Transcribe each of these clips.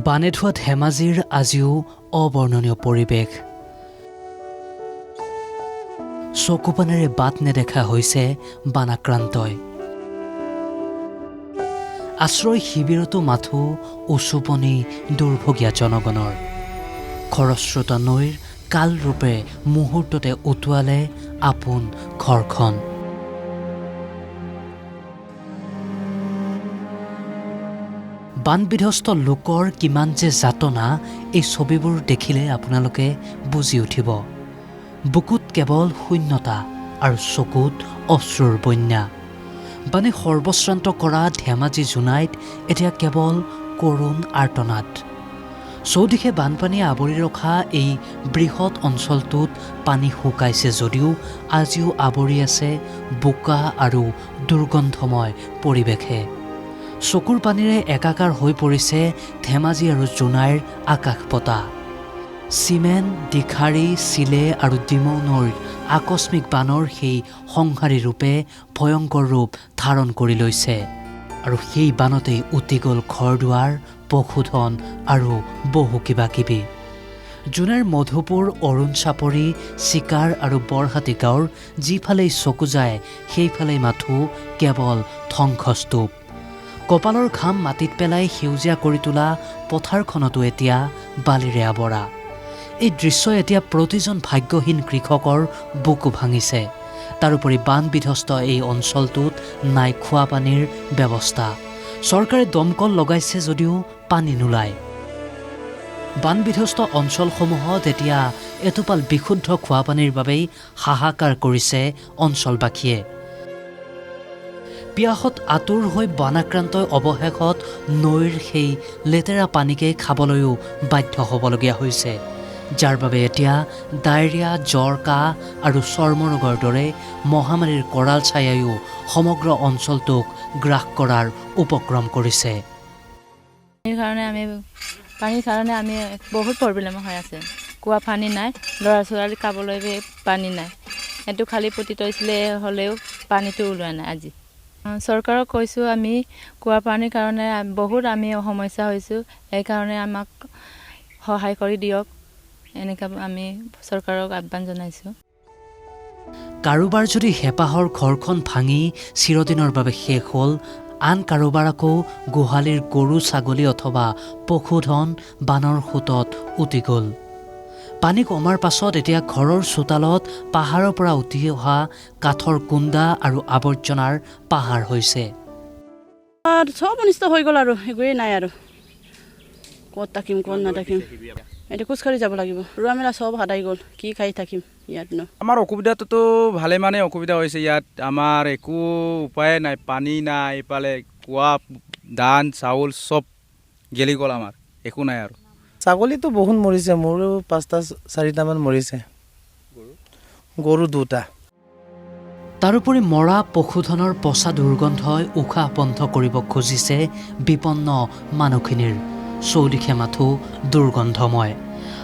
বানে ধোৱা ধেমাজিৰ আজিও অবৰ্ণনীয় পৰিৱেশ। চকুপানেৰে বাট নেদেখা হৈছে বানাক্ৰান্তই। আশ্ৰয় শিবিৰতো মাথো উচুপনি দুৰ্ভগীয়া জনগণৰ। খৰস্ৰোতা নৈৰ কালৰূপে মুহূৰ্ততে উটুৱালে আপোন ঘৰখন। বানবিধ্বস্ত লোকৰ কিমান যে যাতনা এই ছবিবোৰ দেখিলে আপোনালোকে বুজি উঠিব। বুকুত কেৱল শূন্যতা আৰু চকুত অশ্ৰুৰ বন্যা। বানে সৰ্বশ্ৰান্ত কৰা ধেমাজি জোনাইত এতিয়া কেৱল কৰুণ আৰ্তনাদ। চৌদিশে বানপানীয়ে আৱৰি ৰখা এই বৃহৎ অঞ্চলটোত পানী শুকাইছে যদিও আজিও আৱৰি আছে বোকা আৰু দুৰ্গন্ধময় পৰিৱেশে। চকুৰ পানীৰে একাকাৰ হৈ পৰিছে ধেমাজি আৰু জোনাইৰ আকাশ পতা। চিমেণ্ট, দিখাৰী, চিলে আৰু ডিমৌ নৈৰ আকস্মিক বানৰ সেই সংহাৰী ৰূপে ভয়ংকৰ ৰূপ ধাৰণ কৰি লৈছে। আৰু সেই বানতেই উটি গ'ল ঘৰ দুৱাৰ, পশুধন আৰু বহু কিবা কিবি। জোনাইৰ মধুপুৰ, অৰুণ চাপৰি, চিকাৰ আৰু বৰহাটী গাঁৱৰ যিফালেই চকু যায় সেইফালেই মাথো কেৱল ধ্বংসস্তূপ। কপালৰ ঘাম মাটিত পেলাই সেউজীয়া কৰি তোলা পথাৰখনতো এতিয়া বালিৰে আৱৰা। এই দৃশ্যই এতিয়া প্ৰতিজন ভাগ্যহীন কৃষকৰ বুকু ভাঙিছে। তাৰোপৰি বানবিধ্বস্ত এই অঞ্চলটোত নাই খোৱা পানীৰ ব্যৱস্থা। চৰকাৰে দমকল লগাইছে যদিও পানী নোলায়। বানবিধ্বস্ত অঞ্চলসমূহত এতিয়া এটোপাল বিশুদ্ধ খোৱা পানীৰ বাবেই হাহাকাৰ কৰিছে অঞ্চলবাসীয়ে। পিয়াহত আতুৰ হৈ বানাক্ৰান্তই অৱশেষত নৈৰ সেই লেতেৰা পানীকে খাবলৈও বাধ্য হ'বলগীয়া হৈছে, যাৰ বাবে এতিয়া ডায়েৰিয়া, জ্বৰ, কাহ আৰু চৰ্মৰোগৰ দৰে মহামাৰীৰ কৰাল ছায়াইও সমগ্ৰ অঞ্চলটোক গ্ৰাস কৰাৰ উপক্ৰম কৰিছে। পানীৰ কাৰণে আমি বহুত প্ৰব্লেম হৈ আছে। কুঁৱা পানী নাই, ল'ৰা ছোৱালী খাবলৈ পানী নাই। সেইটো খালী পুতি থৈছিলে হ'লেও পানীটো ওলোৱা নাই আজি। চৰকাৰক কৈছোঁ আমি কুঁৱা পানীৰ কাৰণে বহুত আমি সমস্যা হৈছোঁ, সেইকাৰণে আমাক সহায় কৰি দিয়ক, এনেকৈ আমি চৰকাৰক আহ্বান জনাইছোঁ। কাৰোবাৰ যদি হেঁপাহৰ ঘৰখন ভাঙি চিৰদিনৰ বাবে শেষ হ'ল, আন কাৰোবাৰ আকৌ গোহালিৰ গৰু, ছাগলী অথবা পশুধন বানৰ সোঁতত উটি গ'ল। পানী কমাৰ পাছত এতিয়া ঘৰৰ চোতালত পাহাৰৰ পৰা উটি অহা কাঠৰ কুণ্ডা আৰু আৱৰ্জনাৰ পাহাৰ হৈছে। চব অনিষ্ট হৈ গ'ল আৰু একোৱেই নাই আৰু ক'ত থাকিম ক'ত নাথাকিম, এতিয়া খোজকাঢ়ি যাব লাগিব। ৰোৱা মেলা চব হাতাই গ'ল, কি খাই থাকিম ইয়াত ন। আমাৰ অসুবিধাটোতো ভালে মানে অসুবিধা হৈছে ইয়াত। আমাৰ একো উপায় নাই, পানী নাই, এইফালে কুঁৱা, ধান, চাউল চব গেলি গ'ল, আমাৰ একো নাই আৰু। ছাগলীটো বহুত মৰিছে, মোৰো 5-4টামান মৰিছে, গৰু 2টা। তাৰোপৰি মৰা পশুধনৰ পচা দুৰ্গন্ধই উশাহ বন্ধ কৰিব খুজিছে বিপন্ন মানুহখিনিৰ। চৌদিশে মাথো দুৰ্গন্ধময়।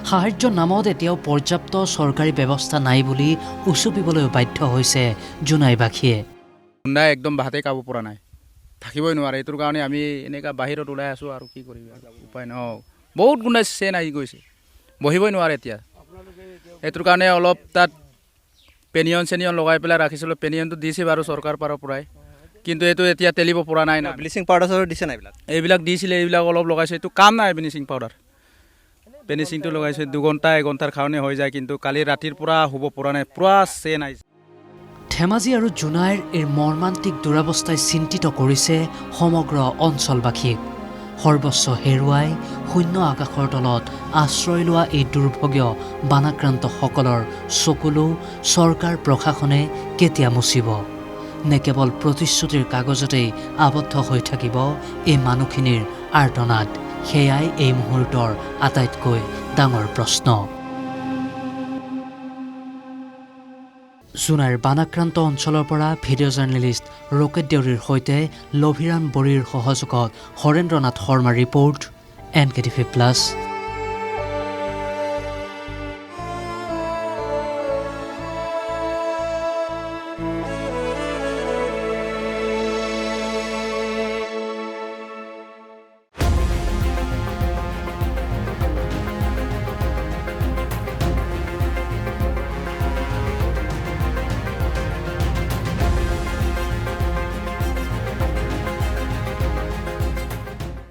সাহায্যৰ নামত এতিয়াও পৰ্যাপ্ত চৰকাৰী ব্যৱস্থা নাই বুলি উচপিবলৈ বাধ্য হৈছে জোনাইবাসীয়ে। গুণ্ডাই একদম ভাতে খাব পৰা নাই, থাকিবই নোৱাৰে। এইটোৰ কাৰণে আমি এনেকুৱা বাহিৰত ওলাই আছোঁ আৰু কি কৰিবি, উপায় নাই। বহুত গুণ্ডাই চেন আহি গৈছে, বহিবই নোৱাৰে এতিয়া। এইটোৰ কাৰণে অলপ তাত পেনিয়ন লগাই পেলাই ৰাখিছিলোঁ। পেনিয়নটো দিছে বাৰু চৰকাৰ পাৰৰ পৰাই, কিন্তু এইটো এতিয়া তেলিব পৰা নাই না। ব্লিচিং পাউডাৰ দিছে নাই? এইবিলাক দিছিলে, এইবিলাক অলপ লগাইছে, এইটো কাম নাই। ব্লিচিং পাউডাৰ, পেনিচিংটো লগাইছে 2 ঘণ্টা 1 ঘণ্টাৰ কাৰণে হৈ যায়, কিন্তু কালি ৰাতিৰ পৰা হ'ব পৰা নাই, পুৰা চেন আহিছে। ধেমাজি আৰু জোনাইৰ এই মৰ্মান্তিক দুৰৱস্থাই চিন্তিত কৰিছে সমগ্ৰ অঞ্চলবাসীক। সৰ্বস্ব হেৰুৱাই শূন্য আকাশৰ তলত আশ্ৰয় লোৱা এই দুৰ্ভগীয় বানাক্ৰান্তসকলৰ চকুলো চৰকাৰ প্ৰশাসনে কেতিয়া মুচিব? নে কেৱল প্ৰতিশ্ৰুতিৰ কাগজতেই আবদ্ধ হৈ থাকিব এই মানুহখিনিৰ আৰ্তনাদ? সেয়াই এই মুহূৰ্তৰ আটাইতকৈ ডাঙৰ প্ৰশ্ন। জোনাইৰ বানাক্ৰান্ত অঞ্চলৰ পৰা ভিডিঅ' জাৰ্নেলিষ্ট ৰকেট দেউৰীৰ সৈতে লভিৰাম বড়িৰ সহযোগত হৰেন্দ্ৰ নাথ শৰ্মাৰ ৰিপৰ্ট, NKTV+।